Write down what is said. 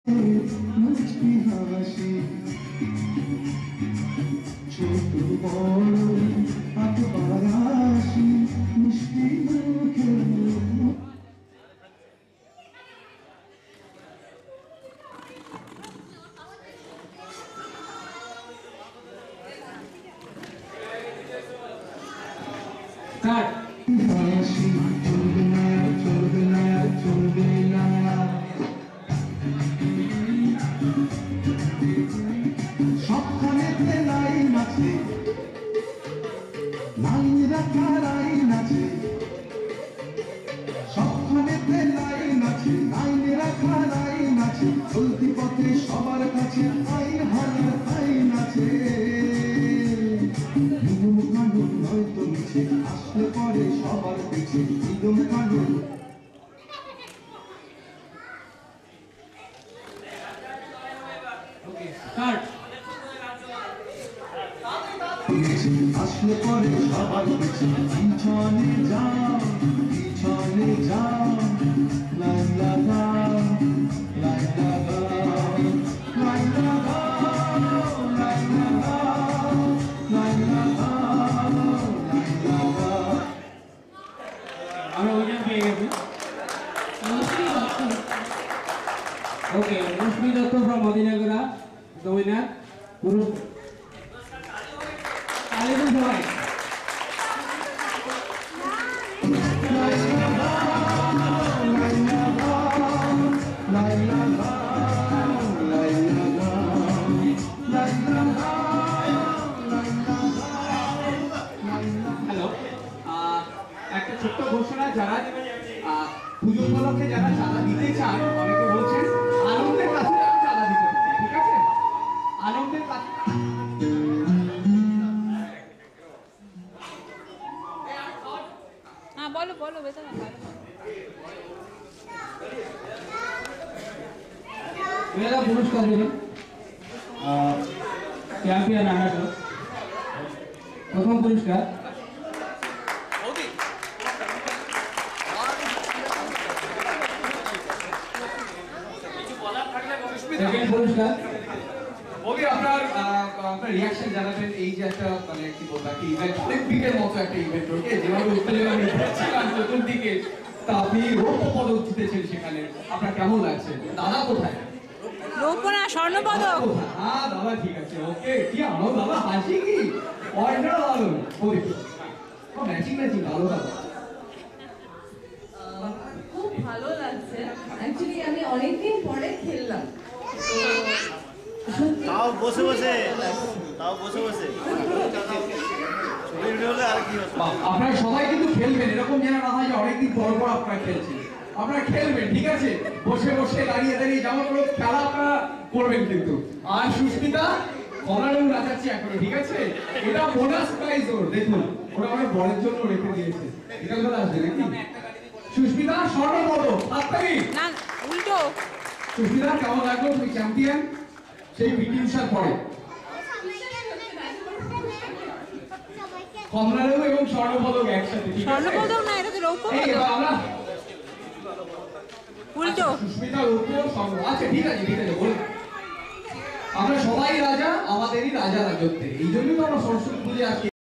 মুচকি হাসি ছোট বড় আকবার আসি মিষ্টি মুখে হাসি চলবে না চলবে না চলবে না সবখানেতে লাইন আছে লাইন রাখা লাইন আছে সবখানেতে লাইন আছে লাইন রাখা লাইন আছে চলতি পথে সবার কাছে আইন হাজার আইন আছে নিয়ম কানুন নয়তো মিছে আসলে পরে সবার পিছে নিয়ম কানুন আসলে পরে সবার পিছে পিছনে যাও পিছনে যাও লাইন লাগাও লাইন লাগাও লাইন লাগাও লাইন লাগাও লাইন লাগাও লাইন লাগাও আমরা ওইখানে পেয়ে গেছি ওকে রশ্মি দত্ত ফ্রম মদিনাগড়া the winner পুরুষ আলিপুর সবাই হ্যালো একটা ছোট্ট ঘোষণা যারা পুজো উপলক্ষে যারা চাঁদা দিতে চান অনেকে বলছেন আনন্দের কাছে চাঁদা দিতে হবে ঠিক আছে আনন্দের কাছে বলো বলো বেতন মেয়েরা পুরস্কার দেবেন চ্যাম্পিয়ন আনাটো প্রথম পুরস্কার সেকেন্ড পুরস্কার ওকে আপনার রিঅ্যাকশন জানাবেন এই যে একটা মানে কি বলবো একটা ইভেন্ট অলিম্পিকের মতো একটা ইভেন্ট ওকে যেভাবে উত্তেজনা ছিলাম চতুর্দিকে তা আপনি রৌপ্য পদক জিতেছেন সেখানে আপনার কেমন লাগছে দাদা কোথায় রৌপ্য না স্বর্ণপদক হ্যাঁ দাদা ঠিক আছে ওকে কি আমার দাদা হাসি কি অসাধারণ ওকে ম্যাচিং ম্যাচিং ভালো দাদা খুব ভালো লাগছে অ্যাকচুয়ালি আমি অনেকদিন পরে খেললাম তাও বসে বসে ছবি ভিডিও হলে আর কি হবে আপনারা সবাই কিন্তু খেলবেন এরকম যেন না হয় যে অনেকদিন পর পর আপনারা খেলছেন আপনারা খেলবেন ঠিক আছে বসে বসে দাঁড়িয়ে দাঁড়িয়ে যেমন কোনো খেলা আপনারা করবেন কিন্তু আর সুস্মিতা কমলারং রাজাচ্ছি এখনো ঠিক আছে এটা বোনাস প্রাইজ ওর দেখুন ওরা আমার বরের জন্য রেখে দিয়েছে এটা কথা আসবে নাকি সুস্মিতা স্বর্ণপদক হাততালি না উল্টো সুস্মিতা কেমন লাগলো তুমি চ্যাম্পিয়ন সেই পিটি উষার পরে কমলারং এবং স্বর্ণপদক একসাথে ঠিক আছে স্বর্ণপদক না এটা তো রৌপ্য এই পদক এবার আমরা উল্টো সুস্মিতা রৌপ্য স্বর্ণ আচ্ছা ঠিক আছে বলুন আমরা সবাই রাজা আমাদেরই রাজা রাজত্বে এই জন্যই তো আমরা সরস্বতী পুজো আজকে